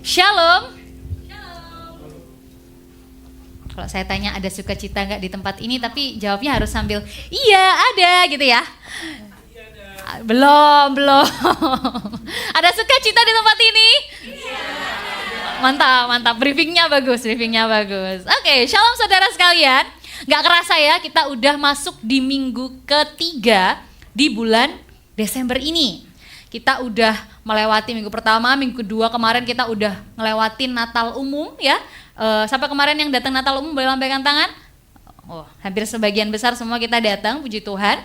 Shalom. Kalau saya tanya ada sukacita nggak di tempat ini, tapi jawabnya harus sambil iya ada gitu ya. Belum. Ada sukacita di tempat ini? Iya. Mantap. Briefingnya bagus. Oke, shalom saudara sekalian. Gak kerasa ya, kita udah masuk di minggu ketiga di bulan Desember ini. Kita udah melewati minggu pertama, minggu kedua kemarin kita udah ngelewatin Natal umum ya. Sampai kemarin yang datang Natal umum boleh lambaikan tangan? Oh, hampir sebagian besar semua kita datang, puji Tuhan.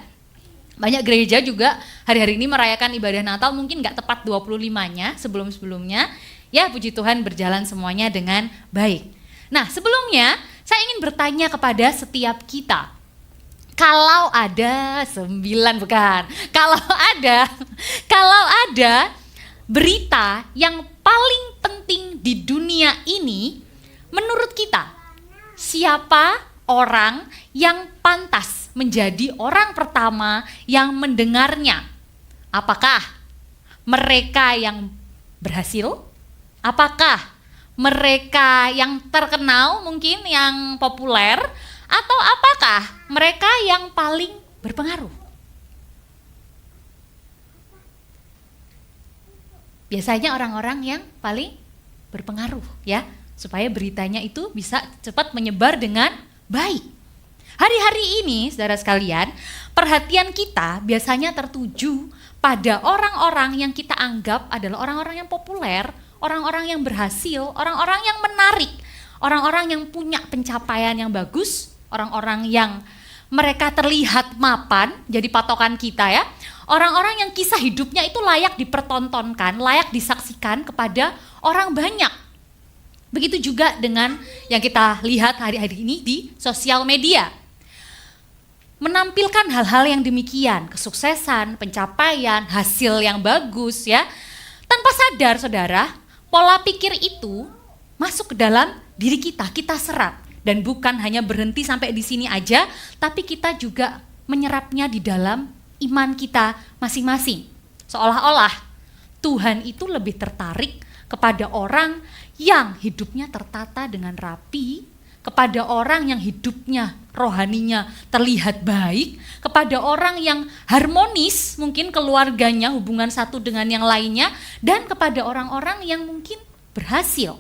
Banyak gereja juga hari-hari ini merayakan ibadah Natal, mungkin gak tepat 25-nya sebelum-sebelumnya. Ya puji Tuhan berjalan semuanya dengan baik. Nah sebelumnya saya ingin bertanya kepada setiap kita. Kalau ada kalau ada berita yang paling penting di dunia ini, menurut kita, siapa orang yang pantas menjadi orang pertama yang mendengarnya? Apakah mereka yang berhasil? Apakah mereka yang terkenal, mungkin yang populer? Atau apakah mereka yang paling berpengaruh? Biasanya orang-orang yang paling berpengaruh ya, supaya beritanya itu bisa cepat menyebar dengan baik. Hari-hari ini saudara sekalian, perhatian kita biasanya tertuju pada orang-orang yang kita anggap adalah orang-orang yang populer, orang-orang yang berhasil, orang-orang yang menarik, orang-orang yang punya pencapaian yang bagus, orang-orang yang mereka terlihat mapan, jadi patokan kita ya. Orang-orang yang kisah hidupnya itu layak dipertontonkan, layak disaksikan kepada orang banyak. Begitu juga dengan yang kita lihat hari-hari ini di sosial media. Menampilkan hal-hal yang demikian, kesuksesan, pencapaian, hasil yang bagus ya. Tanpa sadar saudara, pola pikir itu masuk ke dalam diri kita serap. Dan bukan hanya berhenti sampai di sini aja, tapi kita juga menyerapnya di dalam iman kita masing-masing. Seolah-olah Tuhan itu lebih tertarik kepada orang yang hidupnya tertata dengan rapi, kepada orang yang hidupnya rohaninya terlihat baik, kepada orang yang harmonis, mungkin keluarganya hubungan satu dengan yang lainnya, dan kepada orang-orang yang mungkin berhasil.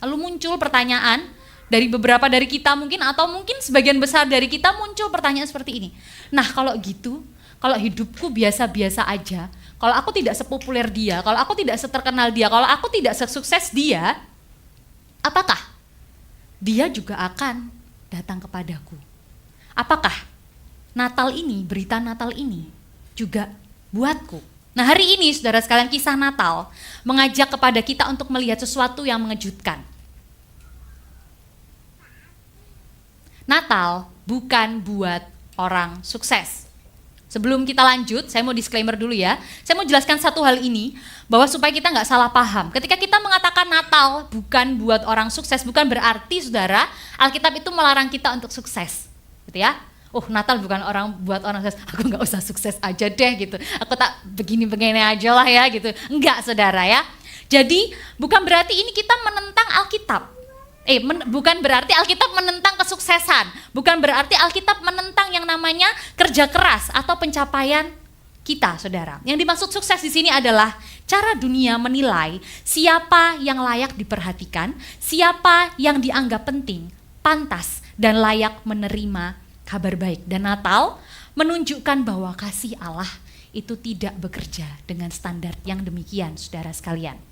Lalu muncul pertanyaan, dari beberapa dari kita mungkin, atau mungkin sebagian besar dari kita muncul pertanyaan seperti ini. Nah kalau gitu, kalau hidupku biasa-biasa aja, kalau aku tidak sepopuler dia, kalau aku tidak seterkenal dia, kalau aku tidak sesukses dia, apakah dia juga akan datang kepadaku? Apakah Natal ini, berita Natal ini juga buatku? Nah hari ini saudara sekalian, kisah Natal mengajak kepada kita untuk melihat sesuatu yang mengejutkan. Natal bukan buat orang sukses. Sebelum kita lanjut, saya mau disclaimer dulu ya. Saya mau jelaskan satu hal ini, bahwa supaya kita nggak salah paham. Ketika kita mengatakan Natal bukan buat orang sukses, bukan berarti saudara, Alkitab itu melarang kita untuk sukses. Gitu ya. Oh Natal bukan buat orang sukses, aku nggak usah sukses aja deh gitu. Aku tak begini-begini aja lah ya gitu. Enggak saudara ya. Jadi bukan berarti ini kita menentang Alkitab. Bukan berarti Alkitab menentang kesuksesan, bukan berarti Alkitab menentang yang namanya kerja keras atau pencapaian kita, saudara. Yang dimaksud sukses di sini adalah cara dunia menilai siapa yang layak diperhatikan, siapa yang dianggap penting, pantas, dan layak menerima kabar baik. Dan Natal menunjukkan bahwa kasih Allah itu tidak bekerja dengan standar yang demikian, saudara sekalian.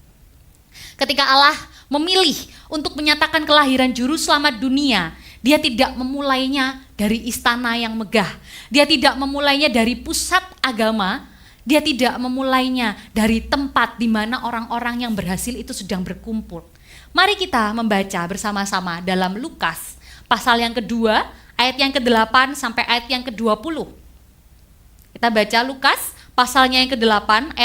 Ketika Allah memilih untuk menyatakan kelahiran juru selamat dunia, dia tidak memulainya dari istana yang megah, dia tidak memulainya dari pusat agama, dia tidak memulainya dari tempat di mana orang-orang yang berhasil itu sedang berkumpul. Mari kita membaca bersama-sama dalam Lukas pasal yang kedua, ayat yang ke-8 sampai ayat yang ke-20. Kita baca Lukas pasalnya yang ke-8,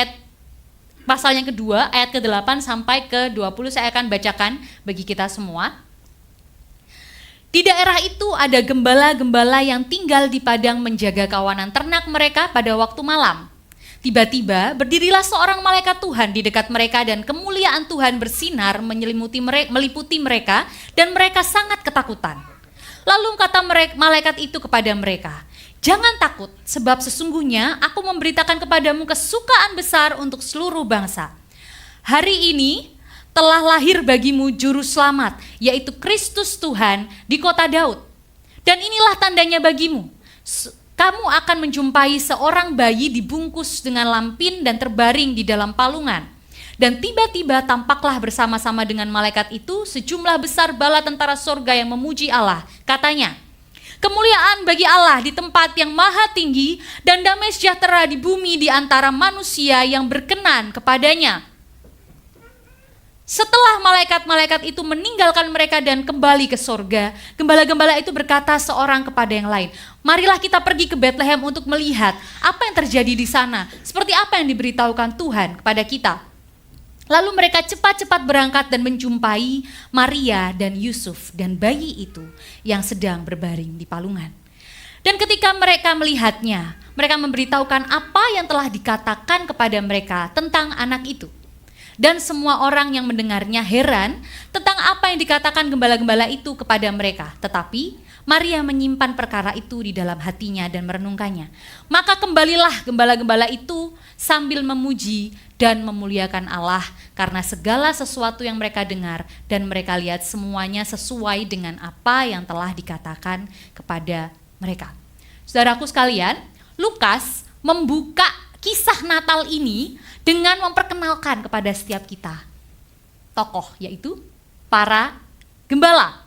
pasal yang kedua, ayat ke-8 sampai ke-20, saya akan bacakan bagi kita semua. Di daerah itu ada gembala-gembala yang tinggal di padang menjaga kawanan ternak mereka pada waktu malam. Tiba-tiba berdirilah seorang malaikat Tuhan di dekat mereka dan kemuliaan Tuhan bersinar meliputi mereka dan mereka sangat ketakutan. Lalu kata malaikat itu kepada mereka, "Jangan takut, sebab sesungguhnya aku memberitakan kepadamu kesukaan besar untuk seluruh bangsa. Hari ini telah lahir bagimu juru selamat, yaitu Kristus Tuhan di kota Daud. Dan inilah tandanya bagimu. Kamu akan menjumpai seorang bayi dibungkus dengan lampin dan terbaring di dalam palungan. Dan tiba-tiba tampaklah bersama-sama dengan malaikat itu sejumlah besar bala tentara sorga yang memuji Allah. Katanya, kemuliaan bagi Allah di tempat yang maha tinggi dan damai sejahtera di bumi di antara manusia yang berkenan kepadanya." Setelah malaikat-malaikat itu meninggalkan mereka dan kembali ke sorga, gembala-gembala itu berkata seorang kepada yang lain, "Marilah kita pergi ke Betlehem untuk melihat apa yang terjadi di sana, seperti apa yang diberitahukan Tuhan kepada kita." Lalu mereka cepat-cepat berangkat dan menjumpai Maria dan Yusuf dan bayi itu yang sedang berbaring di palungan. Dan ketika mereka melihatnya, mereka memberitahukan apa yang telah dikatakan kepada mereka tentang anak itu. Dan semua orang yang mendengarnya heran tentang apa yang dikatakan gembala-gembala itu kepada mereka. Tetapi Maria menyimpan perkara itu di dalam hatinya dan merenungkannya. Maka kembalilah gembala-gembala itu sambil memuji dan memuliakan Allah karena segala sesuatu yang mereka dengar dan mereka lihat semuanya sesuai dengan apa yang telah dikatakan kepada mereka. Saudaraku sekalian, Lukas membuka kisah Natal ini dengan memperkenalkan kepada setiap kita tokoh, yaitu para gembala.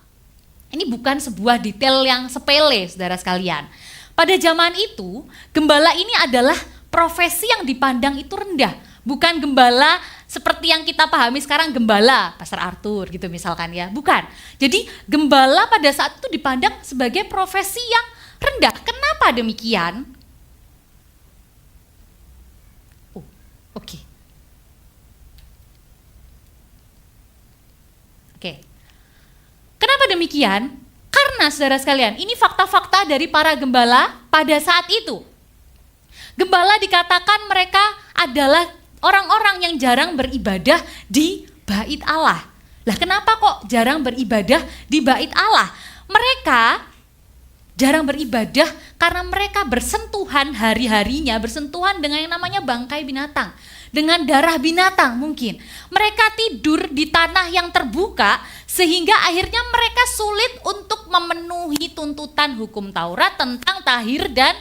Ini bukan sebuah detail yang sepele, saudara sekalian. Pada zaman itu, gembala ini adalah profesi yang dipandang itu rendah. Bukan gembala seperti yang kita pahami sekarang, gembala Pastor Arthur gitu misalkan ya, bukan. Jadi gembala pada saat itu dipandang sebagai profesi yang rendah. Kenapa demikian? Oke. Kenapa demikian? Karena saudara sekalian, ini fakta-fakta dari para gembala pada saat itu. Gembala dikatakan mereka adalah orang-orang yang jarang beribadah di bait Allah. Lah kenapa kok jarang beribadah di bait Allah? Mereka jarang beribadah karena mereka bersentuhan hari-harinya, bersentuhan dengan yang namanya bangkai binatang, dengan darah binatang mungkin. Mereka tidur di tanah yang terbuka sehingga akhirnya mereka sulit untuk memenuhi tuntutan hukum Taurat tentang tahir dan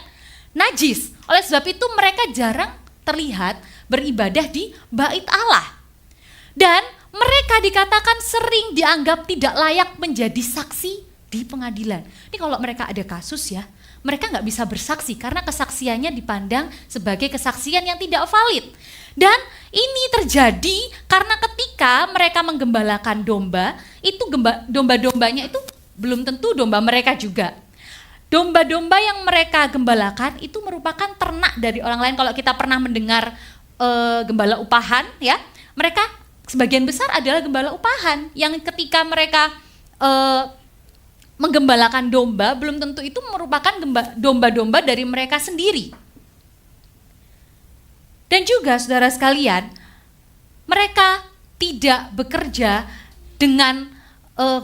najis. Oleh sebab itu mereka jarang terlihat beribadah di bait Allah. Dan mereka dikatakan sering dianggap tidak layak menjadi saksi di pengadilan. Ini kalau mereka ada kasus ya, mereka nggak bisa bersaksi karena kesaksiannya dipandang sebagai kesaksian yang tidak valid. Dan ini terjadi karena ketika mereka menggembalakan domba, itu domba-dombanya itu belum tentu domba mereka juga. Domba-domba yang mereka gembalakan itu merupakan ternak dari orang lain. Kalau kita pernah mendengar gembala upahan ya, mereka sebagian besar adalah gembala upahan yang ketika mereka menggembalakan domba, belum tentu itu merupakan domba-domba dari mereka sendiri. Dan juga saudara sekalian, mereka tidak bekerja dengan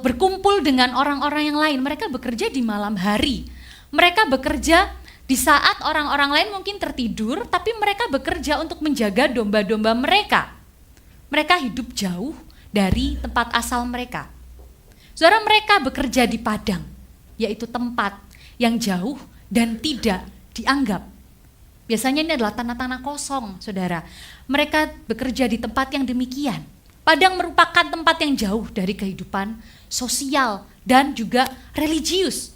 berkumpul dengan orang-orang yang lain. Mereka bekerja di malam hari. Mereka bekerja di saat orang-orang lain mungkin tertidur, tapi mereka bekerja untuk menjaga domba-domba mereka. Mereka hidup jauh dari tempat asal mereka. Saudara, mereka bekerja di padang, yaitu tempat yang jauh dan tidak dianggap. Biasanya ini adalah tanah-tanah kosong, saudara. Mereka bekerja di tempat yang demikian. Padang merupakan tempat yang jauh dari kehidupan sosial dan juga religius.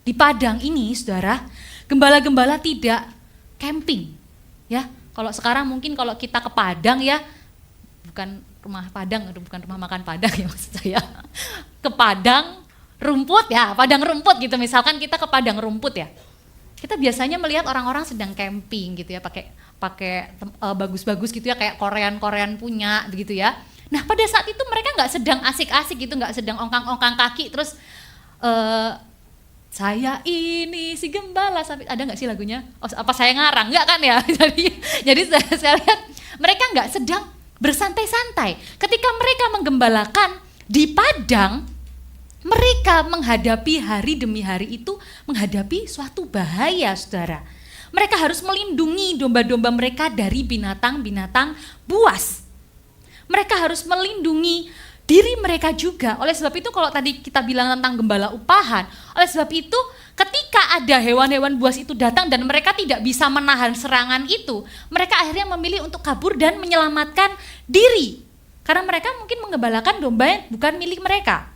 Di padang ini, saudara, gembala-gembala tidak camping. Ya, kalau sekarang mungkin kalau kita ke Padang ya, bukan rumah Padang, bukan rumah makan Padang ya maksud saya, ke padang rumput ya, padang rumput gitu, misalkan kita ke padang rumput ya, kita biasanya melihat orang-orang sedang camping gitu ya, pakai bagus-bagus gitu ya, kayak Korean punya begitu ya. Nah pada saat itu mereka nggak sedang asik-asik gitu, nggak sedang ongkang-ongkang kaki terus Saya ini si gembala sapi, ada nggak sih lagunya? Oh, apa saya ngarang? Nggak kan ya? Jadi saya lihat mereka nggak sedang bersantai-santai. Ketika mereka menggembalakan di padang, mereka menghadapi hari demi hari itu, menghadapi suatu bahaya, saudara. Mereka harus melindungi domba-domba mereka dari binatang-binatang buas. Mereka harus melindungi diri mereka juga. Oleh sebab itu kalau tadi kita bilang tentang gembala upahan, oleh sebab itu ketika ada hewan-hewan buas itu datang dan mereka tidak bisa menahan serangan itu, mereka akhirnya memilih untuk kabur dan menyelamatkan diri. Karena mereka mungkin menggembalakan domba yang bukan milik mereka.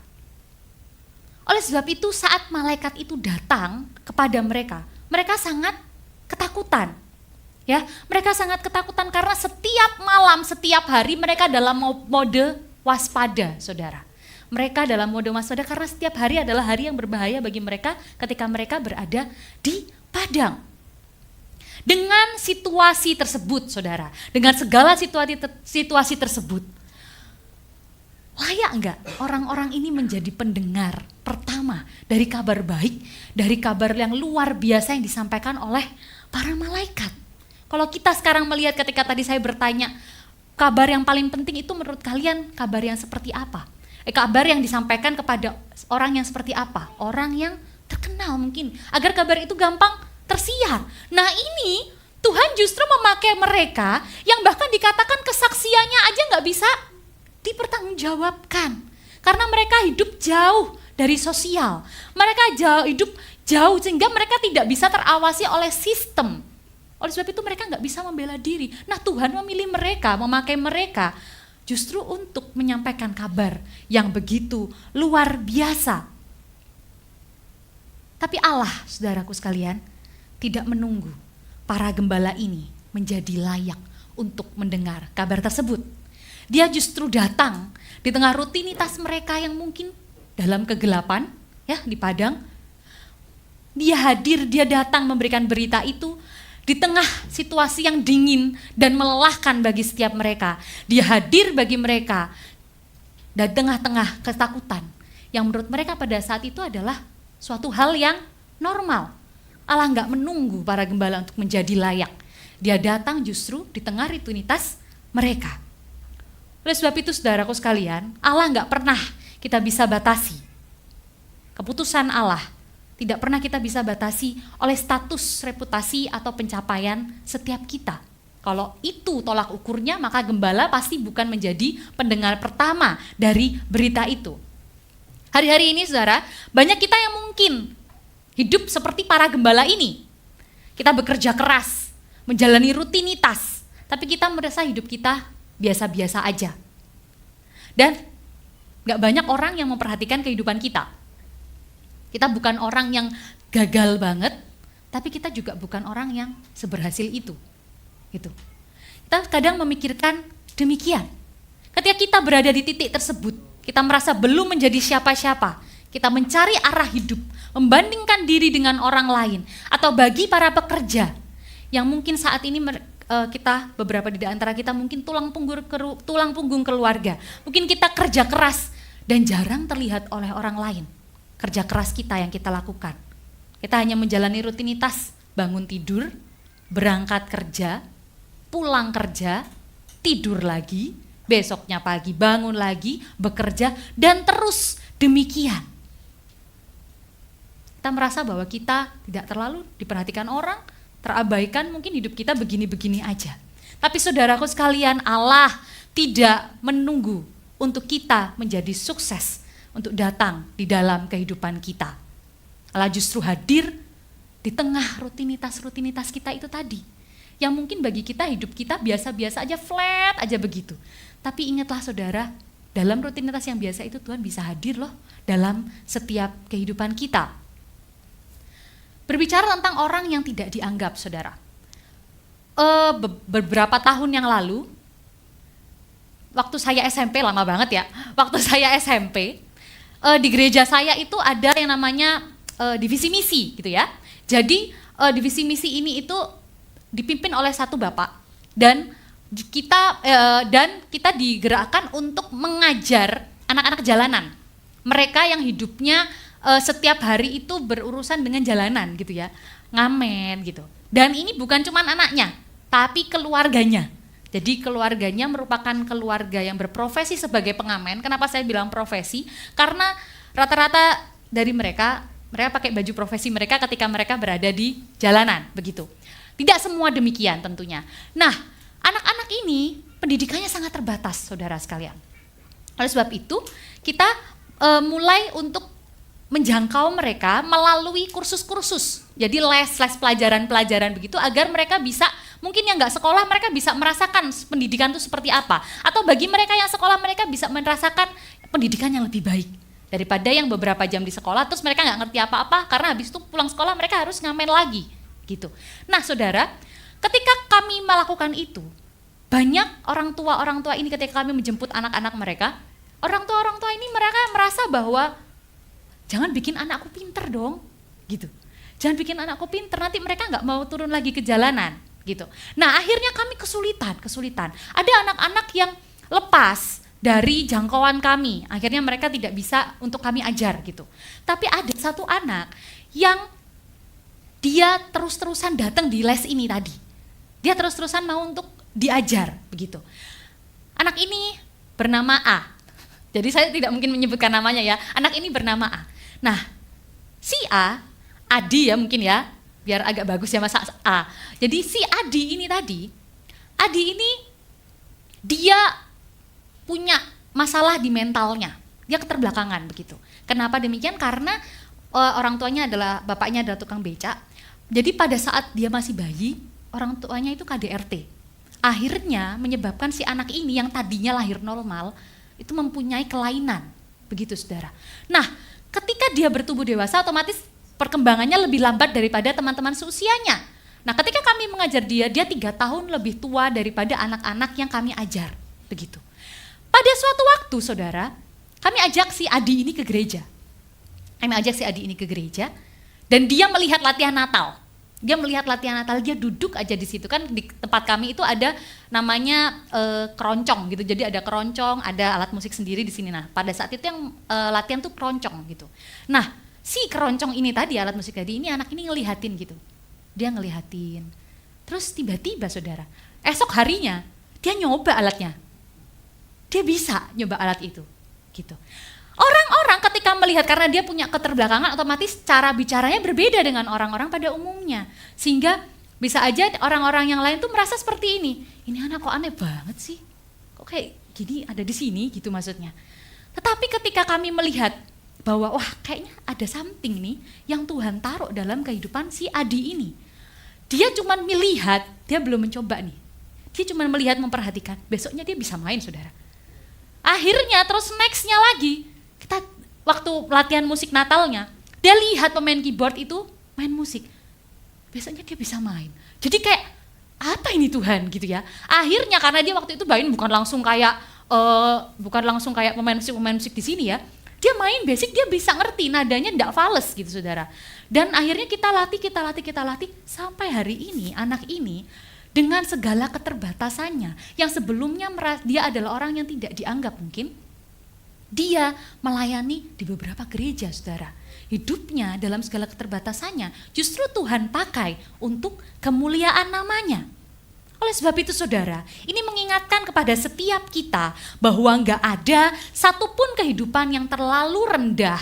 Oleh sebab itu saat malaikat itu datang kepada mereka, mereka sangat ketakutan. Ya, mereka sangat ketakutan karena setiap malam, setiap hari mereka dalam mode waspada, saudara. Mereka dalam mode waspada karena setiap hari adalah hari yang berbahaya bagi mereka ketika mereka berada di padang. Dengan situasi tersebut, saudara, dengan segala situasi tersebut, layak enggak orang-orang ini menjadi pendengar pertama dari kabar baik, dari kabar yang luar biasa yang disampaikan oleh para malaikat? Kalau kita sekarang melihat ketika tadi saya bertanya, kabar yang paling penting itu menurut kalian kabar yang seperti apa? Kabar yang disampaikan kepada orang yang seperti apa? Orang yang terkenal mungkin, agar kabar itu gampang tersiar. Nah ini Tuhan justru memakai mereka yang bahkan dikatakan kesaksiannya aja nggak bisa dipertanggungjawabkan. Karena mereka hidup jauh dari sosial. Mereka hidup jauh sehingga mereka tidak bisa terawasi oleh sistem. Oleh sebab itu mereka nggak bisa membela diri. Nah Tuhan memilih mereka, memakai mereka justru untuk menyampaikan kabar yang begitu luar biasa. Tapi Allah, saudaraku sekalian, tidak menunggu para gembala ini menjadi layak untuk mendengar kabar tersebut. Dia justru datang di tengah rutinitas mereka yang mungkin dalam kegelapan, ya di padang. Dia hadir, dia datang memberikan berita itu di tengah situasi yang dingin dan melelahkan bagi setiap mereka. Dia hadir bagi mereka dan tengah-tengah ketakutan yang menurut mereka pada saat itu adalah suatu hal yang normal. Allah nggak menunggu para gembala untuk menjadi layak. Dia datang justru di tengah rutinitas mereka. Oleh sebab itu saudaraku sekalian, Allah nggak pernah kita bisa batasi. Keputusan Allah tidak pernah kita bisa batasi oleh status, reputasi, atau pencapaian setiap kita. Kalau itu tolak ukurnya, maka gembala pasti bukan menjadi pendengar pertama dari berita itu. Hari-hari ini saudara, banyak kita yang mungkin hidup seperti para gembala ini. Kita bekerja keras, menjalani rutinitas, tapi kita merasa hidup kita biasa-biasa aja. Dan gak banyak orang yang memperhatikan kehidupan kita. Kita bukan orang yang gagal banget, tapi kita juga bukan orang yang seberhasil itu. Gitu. Kita kadang memikirkan demikian. Ketika kita berada di titik tersebut, kita merasa belum menjadi siapa-siapa, kita mencari arah hidup, membandingkan diri dengan orang lain, atau bagi para pekerja yang mungkin saat ini kita, beberapa di antara kita mungkin tulang punggung keluarga, mungkin kita kerja keras dan jarang terlihat oleh orang lain. Kerja keras kita yang kita lakukan. Kita hanya menjalani rutinitas, bangun tidur, berangkat kerja, pulang kerja, tidur lagi, besoknya pagi bangun lagi, bekerja, dan terus demikian. Kita merasa bahwa kita tidak terlalu diperhatikan orang, terabaikan, mungkin hidup kita begini-begini aja. Tapi saudaraku sekalian, Allah tidak menunggu untuk kita menjadi sukses, untuk datang di dalam kehidupan kita. Allah justru hadir di tengah rutinitas kita itu tadi. Yang mungkin bagi kita hidup kita biasa-biasa aja, flat aja begitu. Tapi ingatlah saudara, dalam rutinitas yang biasa itu Tuhan bisa hadir loh dalam setiap kehidupan kita. Berbicara tentang orang yang tidak dianggap saudara. Beberapa tahun yang lalu, waktu saya SMP, lama banget ya, waktu saya SMP, di gereja saya itu ada yang namanya divisi misi gitu ya. Jadi divisi misi ini itu dipimpin oleh satu bapak dan kita digerakkan untuk mengajar anak-anak jalanan. Mereka yang hidupnya setiap hari itu berurusan dengan jalanan gitu ya, ngamen gitu. Dan ini bukan cuma anaknya, tapi keluarganya. Jadi keluarganya merupakan keluarga yang berprofesi sebagai pengamen. Kenapa saya bilang profesi? Karena rata-rata dari mereka pakai baju profesi mereka ketika mereka berada di jalanan, begitu. Tidak semua demikian tentunya. Nah, anak-anak ini pendidikannya sangat terbatas, saudara sekalian. Oleh sebab itu, kita mulai untuk menjangkau mereka melalui kursus-kursus. Jadi les pelajaran-pelajaran begitu agar mereka bisa, mungkin yang nggak sekolah mereka bisa merasakan pendidikan itu seperti apa. Atau bagi mereka yang sekolah mereka bisa merasakan pendidikan yang lebih baik daripada yang beberapa jam di sekolah terus mereka nggak ngerti apa-apa karena habis itu pulang sekolah mereka harus ngamen lagi gitu. Nah saudara, ketika kami melakukan itu, banyak orang tua ini ketika kami menjemput anak-anak mereka, orang tua ini mereka merasa bahwa jangan bikin anakku pinter dong, gitu. Jangan bikin anakku pinter, nanti mereka nggak mau turun lagi ke jalanan, gitu. Nah akhirnya kami kesulitan. Ada anak-anak yang lepas dari jangkauan kami, akhirnya mereka tidak bisa untuk kami ajar, gitu. Tapi ada satu anak yang dia terus-terusan datang di les ini tadi. Dia terus-terusan mau untuk diajar, begitu. Anak ini bernama A. Jadi saya tidak mungkin menyebutkan namanya ya. Anak ini bernama A. Nah, si A, Adi ya mungkin ya, biar agak bagus ya masa A. Jadi si Adi ini dia punya masalah di mentalnya. Dia keterbelakangan begitu. Kenapa demikian? Karena orang tuanya bapaknya adalah tukang becak. Jadi pada saat dia masih bayi, orang tuanya itu KDRT. Akhirnya menyebabkan si anak ini yang tadinya lahir normal, itu mempunyai kelainan, begitu saudara. Nah, ketika dia bertumbuh dewasa, otomatis perkembangannya lebih lambat daripada teman-teman seusianya. Nah, ketika kami mengajar dia 3 tahun lebih tua daripada anak-anak yang kami ajar, begitu. Pada suatu waktu, saudara, kami ajak si Adi ini ke gereja. Dan dia melihat latihan Natal. Dia duduk aja di situ, kan di tempat kami itu ada namanya keroncong gitu. Jadi ada keroncong, ada alat musik sendiri di sini. Nah, pada saat itu yang latihan tuh keroncong gitu. Nah, si keroncong ini tadi, alat musik tadi ini anak ini ngelihatin gitu. Dia ngelihatin. Terus tiba-tiba saudara, esok harinya dia nyoba alatnya. Dia bisa nyoba alat itu gitu. Orang-orang ketika melihat, karena dia punya keterbelakangan, otomatis cara bicaranya berbeda dengan orang-orang pada umumnya. Sehingga bisa aja orang-orang yang lain tuh merasa seperti ini. Ini anak kok aneh banget sih? Kok kayak gini ada di sini gitu maksudnya. Tetapi ketika kami melihat bahwa wah kayaknya ada something nih yang Tuhan taruh dalam kehidupan si Adi ini. Dia cuma melihat, dia belum mencoba nih. Dia cuma melihat, memperhatikan, besoknya dia bisa main saudara. Akhirnya terus nextnya lagi, kita waktu latihan musik Natalnya, dia lihat pemain keyboard itu main musik. Besoknya dia bisa main. Jadi kayak apa ini Tuhan gitu ya. Akhirnya karena dia waktu itu main bukan langsung kayak pemain musik di sini ya. Dia main basic, dia bisa ngerti nadanya enggak fales gitu saudara. Dan akhirnya kita latih sampai hari ini anak ini dengan segala keterbatasannya yang sebelumnya dia adalah orang yang tidak dianggap mungkin, dia melayani di beberapa gereja saudara. Hidupnya dalam segala keterbatasannya justru Tuhan pakai untuk kemuliaan namanya. Oleh sebab itu saudara, ini mengingatkan kepada setiap kita bahwa enggak ada satupun kehidupan yang terlalu rendah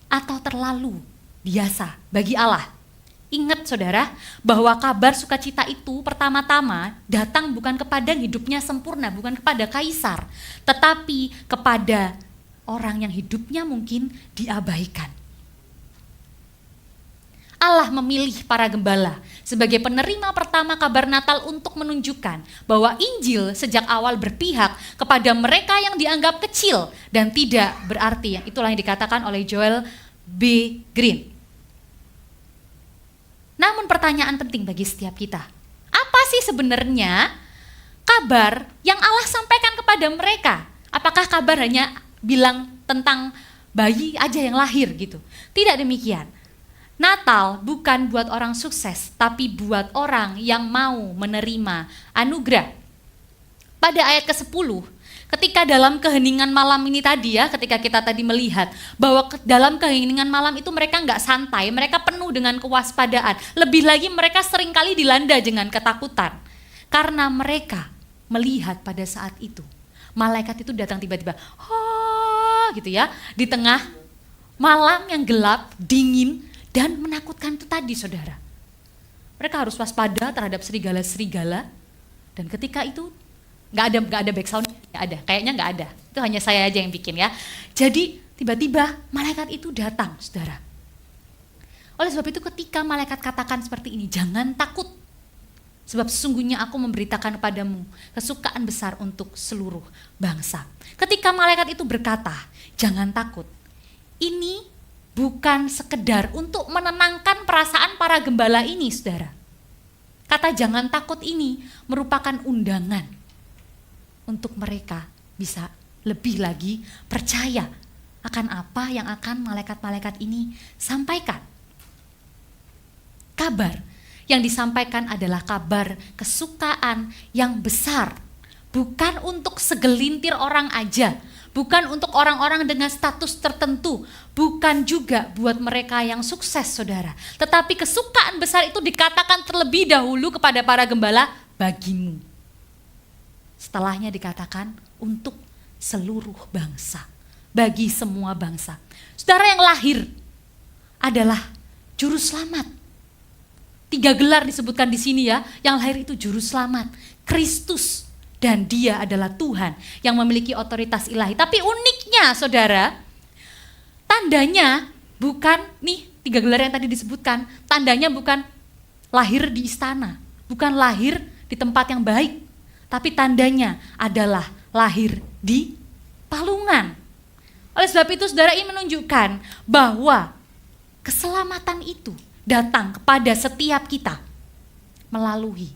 atau terlalu biasa bagi Allah. Ingat saudara, bahwa kabar sukacita itu pertama-tama datang bukan kepada hidupnya sempurna, bukan kepada kaisar, tetapi kepada orang yang hidupnya mungkin diabaikan. Allah memilih para gembala sebagai penerima pertama kabar Natal untuk menunjukkan bahwa Injil sejak awal berpihak kepada mereka yang dianggap kecil dan tidak berarti. Itulah yang dikatakan oleh Joel B. Green. Namun pertanyaan penting bagi setiap kita, apa sih sebenarnya kabar yang Allah sampaikan kepada mereka? Apakah kabar hanya bilang tentang bayi aja yang lahir gitu? Tidak demikian. Natal bukan buat orang sukses, tapi buat orang yang mau menerima anugerah. Pada ayat ke-10, Ketika dalam keheningan malam ini tadi ya, ketika kita tadi melihat bahwa dalam keheningan malam itu mereka nggak santai, mereka penuh dengan kewaspadaan. Lebih lagi mereka seringkali dilanda dengan ketakutan. Karena mereka melihat pada saat itu, malaikat itu datang tiba-tiba, gitu ya, di tengah malam yang gelap, dingin, dan menakutkan itu tadi saudara. Mereka harus waspada terhadap serigala-serigala, dan ketika itu nggak ada backsound, kayaknya nggak ada. Itu hanya saya aja yang bikin ya. Jadi tiba-tiba malaikat itu datang, saudara. Oleh sebab itu ketika malaikat katakan seperti ini, jangan takut. Sebab sesungguhnya aku memberitakan kepadamu kesukaan besar untuk seluruh bangsa. Ketika malaikat itu berkata, jangan takut. Ini bukan sekedar untuk menenangkan perasaan para gembala ini, saudara. Kata jangan takut ini merupakan undangan untuk mereka bisa lebih lagi percaya akan apa yang akan malaikat-malaikat ini sampaikan. Kabar yang disampaikan adalah kabar kesukaan yang besar, bukan untuk segelintir orang aja, bukan untuk orang-orang dengan status tertentu, bukan juga buat mereka yang sukses, saudara. Tetapi kesukaan besar itu dikatakan terlebih dahulu kepada para gembala, bagimu. Setelahnya dikatakan untuk seluruh bangsa, bagi semua bangsa. Saudara, yang lahir adalah juru selamat. 3 gelar disebutkan di sini ya, yang lahir itu juru selamat, Kristus, dan dia adalah Tuhan yang memiliki otoritas ilahi. Tapi uniknya saudara, tandanya bukan nih 3 gelar yang tadi disebutkan, tandanya bukan lahir di istana, bukan lahir di tempat yang baik, tapi tandanya adalah lahir di palungan. Oleh sebab itu saudara, ini menunjukkan bahwa keselamatan itu datang kepada setiap kita melalui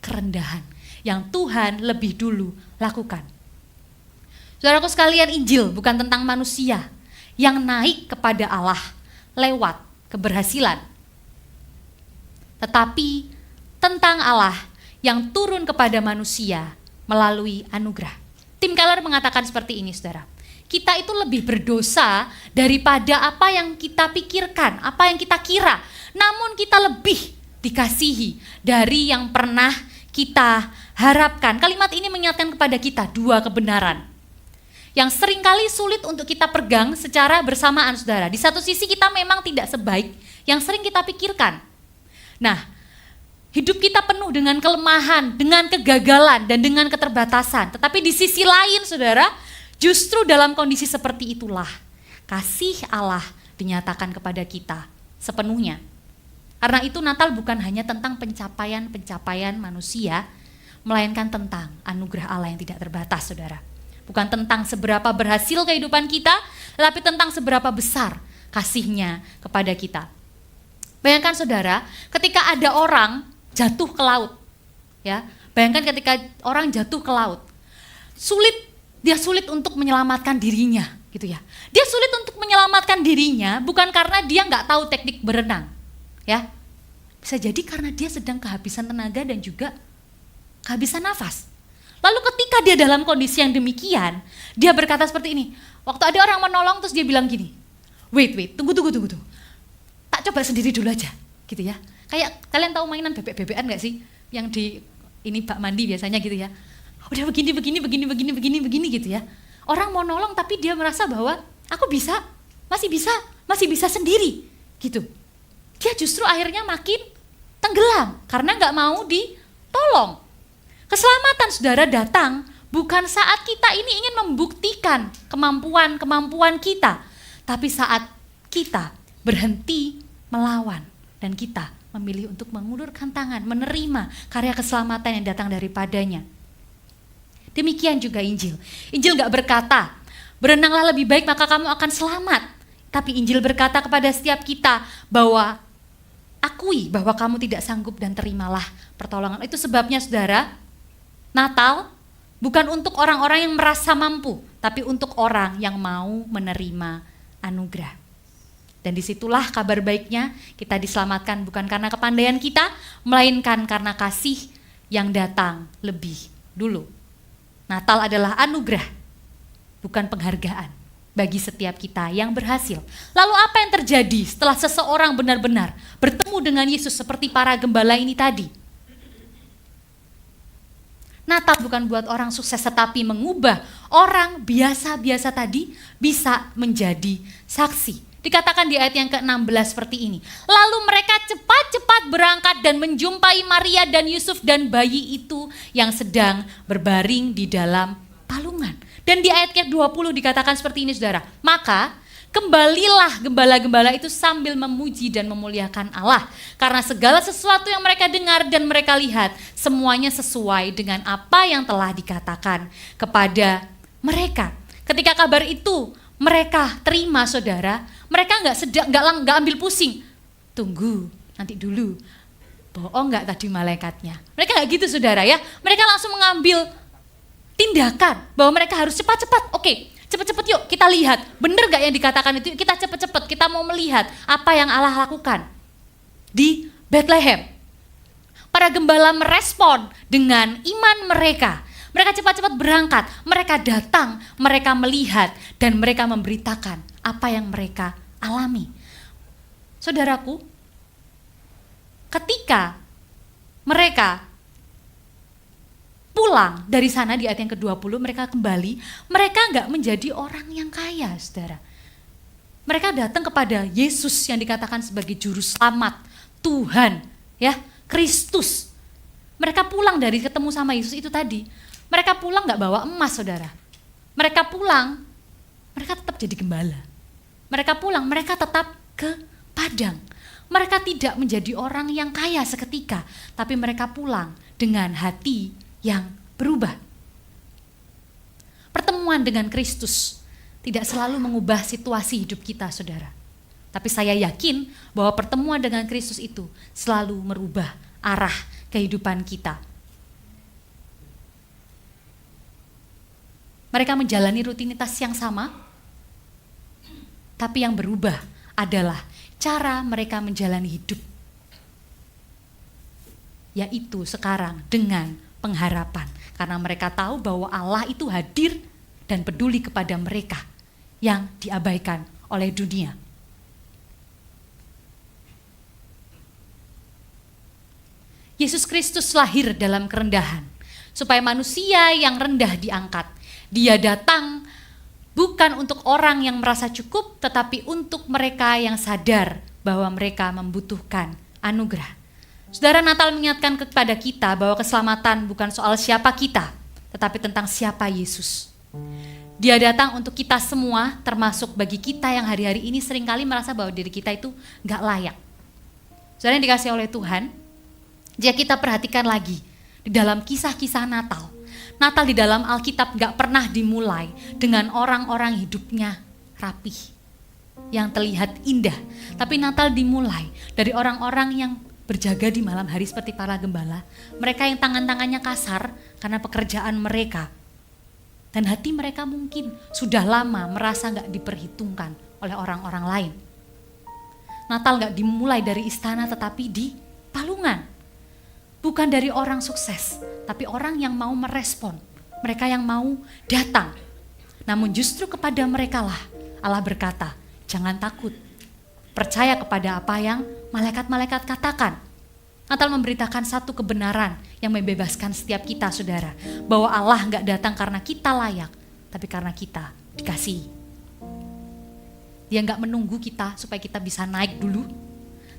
kerendahan yang Tuhan lebih dulu lakukan. Saudaraku sekalian, Injil bukan tentang manusia yang naik kepada Allah lewat keberhasilan, tetapi tentang Allah yang turun kepada manusia melalui anugerah. Tim Keller mengatakan seperti ini, saudara. Kita itu lebih berdosa daripada apa yang kita pikirkan, apa yang kita kira. Namun kita lebih dikasihi dari yang pernah kita harapkan. Kalimat ini mengingatkan kepada kita 2 kebenaran yang seringkali sulit untuk kita pegang secara bersamaan, saudara. Di satu sisi kita memang tidak sebaik yang sering kita pikirkan. Nah, hidup kita penuh dengan kelemahan, dengan kegagalan, dan dengan keterbatasan. Tetapi di sisi lain, saudara, justru dalam kondisi seperti itulah kasih Allah dinyatakan kepada kita sepenuhnya. Karena itu Natal bukan hanya tentang pencapaian-pencapaian manusia, melainkan tentang anugerah Allah yang tidak terbatas, saudara. Bukan tentang seberapa berhasil kehidupan kita, tetapi tentang seberapa besar kasih-Nya kepada kita. Bayangkan saudara, ketika ada orang jatuh ke laut, ya. Bayangkan ketika orang jatuh ke laut, dia sulit untuk menyelamatkan dirinya, gitu ya. Dia sulit untuk menyelamatkan dirinya bukan karena dia nggak tahu teknik berenang, ya. Bisa jadi karena dia sedang kehabisan tenaga dan juga kehabisan nafas. Lalu ketika dia dalam kondisi yang demikian, dia berkata seperti ini. Waktu ada orang menolong terus dia bilang gini, wait, tunggu. Tak coba sendiri dulu aja, gitu ya. Kayak kalian tahu mainan bebek-bebekan gak sih? Yang di ini bak mandi biasanya gitu ya. Udah begini gitu ya. Orang mau nolong tapi dia merasa bahwa aku bisa, masih bisa sendiri gitu. Dia justru akhirnya makin tenggelam karena gak mau ditolong. Keselamatan saudara datang bukan saat kita ini ingin membuktikan kemampuan kita, tapi saat kita berhenti melawan dan kita memilih untuk mengulurkan tangan, menerima karya keselamatan yang datang daripadanya. Demikian juga Injil. Injil gak berkata, berenanglah lebih baik maka kamu akan selamat. Tapi Injil berkata kepada setiap kita bahwa akui bahwa kamu tidak sanggup dan terimalah pertolongan. Itu sebabnya saudara, Natal bukan untuk orang-orang yang merasa mampu, tapi untuk orang yang mau menerima anugerah. Dan disitulah kabar baiknya, kita diselamatkan bukan karena kepandaian kita, melainkan karena kasih yang datang lebih dulu. Natal adalah anugerah, bukan penghargaan bagi setiap kita yang berhasil. Lalu apa yang terjadi setelah seseorang benar-benar bertemu dengan Yesus seperti para gembala ini tadi? Natal bukan buat orang sukses, tetapi mengubah orang biasa-biasa tadi bisa menjadi saksi. Dikatakan di ayat yang ke-16 seperti ini. Lalu mereka cepat-cepat berangkat dan menjumpai Maria dan Yusuf dan bayi itu yang sedang berbaring di dalam palungan. Dan di ayat ke-20 dikatakan seperti ini, saudara. Maka kembalilah gembala-gembala itu sambil memuji dan memuliakan Allah. Karena segala sesuatu yang mereka dengar dan mereka lihat, semuanya sesuai dengan apa yang telah dikatakan kepada mereka. Ketika kabar itu mereka terima, saudara, mereka nggak ambil pusing. Tunggu, nanti dulu. Bohong nggak tadi malaikatnya? Mereka nggak gitu, saudara ya. Mereka langsung mengambil tindakan bahwa mereka harus cepat-cepat. Oke, cepet-cepet yuk kita lihat, bener gak yang dikatakan itu, kita cepet-cepet, kita mau melihat apa yang Allah lakukan di Bethlehem. Para gembala merespon dengan iman mereka. Mereka cepat-cepat berangkat, mereka datang, mereka melihat, dan mereka memberitakan apa yang mereka alami. Saudaraku, ketika mereka pulang dari sana di ayat yang ke-20, mereka kembali, mereka nggak menjadi orang yang kaya, saudara. Mereka datang kepada Yesus yang dikatakan sebagai juru selamat, Tuhan, ya, Kristus. Mereka pulang dari ketemu sama Yesus itu tadi. Mereka pulang nggak bawa emas, saudara. Mereka pulang, mereka tetap jadi gembala. Mereka pulang, mereka tetap ke padang. Mereka tidak menjadi orang yang kaya seketika, tapi mereka pulang dengan hati yang berubah. Pertemuan dengan Kristus tidak selalu mengubah situasi hidup kita, saudara. Tapi saya yakin bahwa pertemuan dengan Kristus itu selalu merubah arah kehidupan kita. Mereka menjalani rutinitas yang sama, tapi yang berubah adalah cara mereka menjalani hidup. Yaitu sekarang dengan pengharapan, karena mereka tahu bahwa Allah itu hadir dan peduli kepada mereka yang diabaikan oleh dunia. Yesus Kristus lahir dalam kerendahan, supaya manusia yang rendah diangkat. Dia datang bukan untuk orang yang merasa cukup, tetapi untuk mereka yang sadar bahwa mereka membutuhkan anugerah. Saudara, Natal mengingatkan kepada kita bahwa keselamatan bukan soal siapa kita, tetapi tentang siapa Yesus. Dia datang untuk kita semua, termasuk bagi kita yang hari-hari ini seringkali merasa bahwa diri kita itu gak layak. Saudara yang dikasihi oleh Tuhan, jika kita perhatikan lagi di dalam kisah-kisah Natal, Natal di dalam Alkitab gak pernah dimulai dengan orang-orang hidupnya rapih, yang terlihat indah. Tapi Natal dimulai dari orang-orang yang berjaga di malam hari seperti para gembala. Mereka yang tangan-tangannya kasar karena pekerjaan mereka. Dan hati mereka mungkin sudah lama merasa gak diperhitungkan oleh orang-orang lain. Natal gak dimulai dari istana tetapi di palungan. Bukan dari orang sukses, tapi orang yang mau merespon. Mereka yang mau datang. Namun justru kepada mereka lah Allah berkata, jangan takut. Percaya kepada apa yang malaikat-malaikat katakan. Natal memberitakan satu kebenaran yang membebaskan setiap kita, saudara. Bahwa Allah gak datang karena kita layak, tapi karena kita dikasihi. Dia gak menunggu kita supaya kita bisa naik dulu,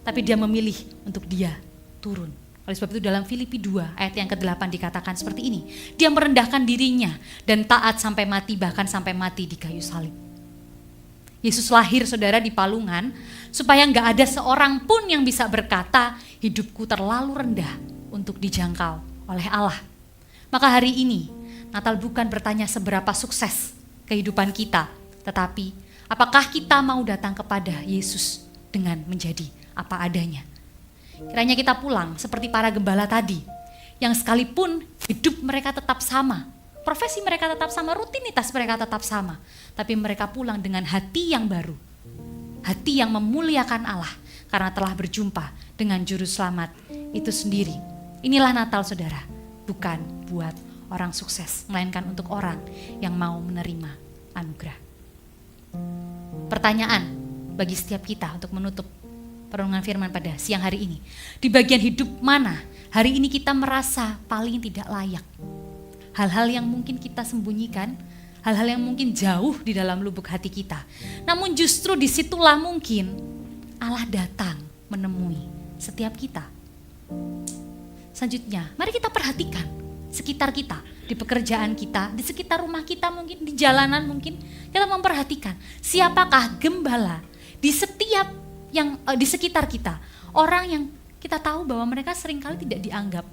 tapi dia memilih untuk dia turun. Oleh sebab itu dalam Filipi 2 ayat yang ke-8 dikatakan seperti ini. Dia merendahkan dirinya dan taat sampai mati, bahkan sampai mati di kayu salib. Yesus lahir, saudara, di palungan supaya gak ada seorang pun yang bisa berkata hidupku terlalu rendah untuk dijangkau oleh Allah. Maka hari ini Natal bukan bertanya seberapa sukses kehidupan kita, tetapi apakah kita mau datang kepada Yesus dengan menjadi apa adanya. Kiranya kita pulang seperti para gembala tadi, yang sekalipun hidup mereka tetap sama, profesi mereka tetap sama, rutinitas mereka tetap sama, tapi mereka pulang dengan hati yang baru, hati yang memuliakan Allah karena telah berjumpa dengan Juru Selamat itu sendiri. Inilah Natal, saudara, bukan buat orang sukses, melainkan untuk orang yang mau menerima anugerah. Pertanyaan bagi setiap kita untuk menutup perenungan firman pada siang hari ini. Di bagian hidup mana hari ini kita merasa paling tidak layak? Hal-hal yang mungkin kita sembunyikan, hal-hal yang mungkin jauh di dalam lubuk hati kita. Namun justru disitulah mungkin Allah datang menemui setiap kita. Selanjutnya, mari kita perhatikan sekitar kita, di pekerjaan kita, di sekitar rumah kita mungkin, di jalanan mungkin, kita memperhatikan siapakah gembala di setiap yang di sekitar kita, orang yang kita tahu bahwa mereka seringkali tidak dianggap,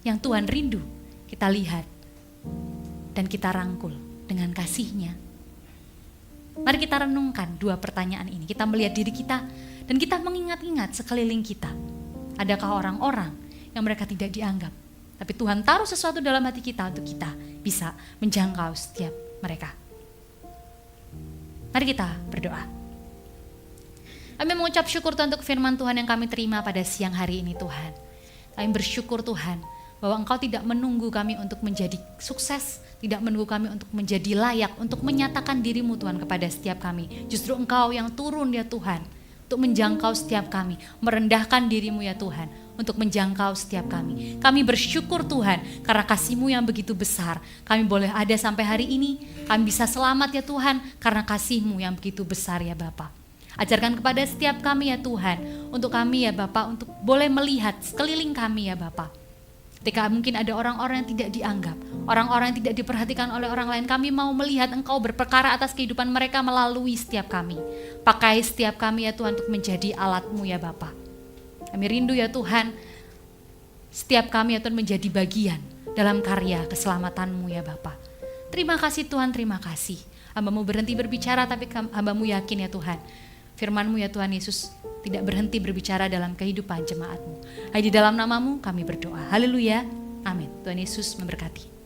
yang Tuhan rindu kita lihat dan kita rangkul dengan kasih-Nya. Mari kita renungkan dua pertanyaan ini, kita melihat diri kita dan kita mengingat-ingat sekeliling kita. Adakah orang-orang yang mereka tidak dianggap, tapi Tuhan taruh sesuatu dalam hati kita untuk kita bisa menjangkau setiap mereka. Mari kita berdoa. Kami mengucap syukur Tuhan untuk firman Tuhan yang kami terima pada siang hari ini Tuhan. Kami bersyukur Tuhan bahwa Engkau tidak menunggu kami untuk menjadi sukses, tidak menunggu kami untuk menjadi layak, untuk menyatakan diri-Mu Tuhan kepada setiap kami. Justru Engkau yang turun ya Tuhan, untuk menjangkau setiap kami, merendahkan diri-Mu ya Tuhan, untuk menjangkau setiap kami. Kami bersyukur Tuhan, karena kasih-Mu yang begitu besar, kami boleh ada sampai hari ini, kami bisa selamat ya Tuhan, karena kasih-Mu yang begitu besar ya Bapa. Ajarkan kepada setiap kami ya Tuhan, untuk kami ya Bapa, untuk boleh melihat sekeliling kami ya Bapa. Ketika mungkin ada orang-orang yang tidak dianggap, orang-orang yang tidak diperhatikan oleh orang lain, kami mau melihat Engkau berperkara atas kehidupan mereka melalui setiap kami. Pakai setiap kami ya Tuhan untuk menjadi alat-Mu ya Bapa. Kami rindu ya Tuhan, setiap kami ya Tuhan menjadi bagian dalam karya keselamatan-Mu ya Bapa. Terima kasih Tuhan, terima kasih. Hamba-Mu berhenti berbicara, tapi hamba-Mu yakin ya Tuhan, firman-Mu ya Tuhan Yesus tidak berhenti berbicara dalam kehidupan jemaat-Mu. Di dalam nama-Mu kami berdoa. Haleluya. Amin. Tuhan Yesus memberkati.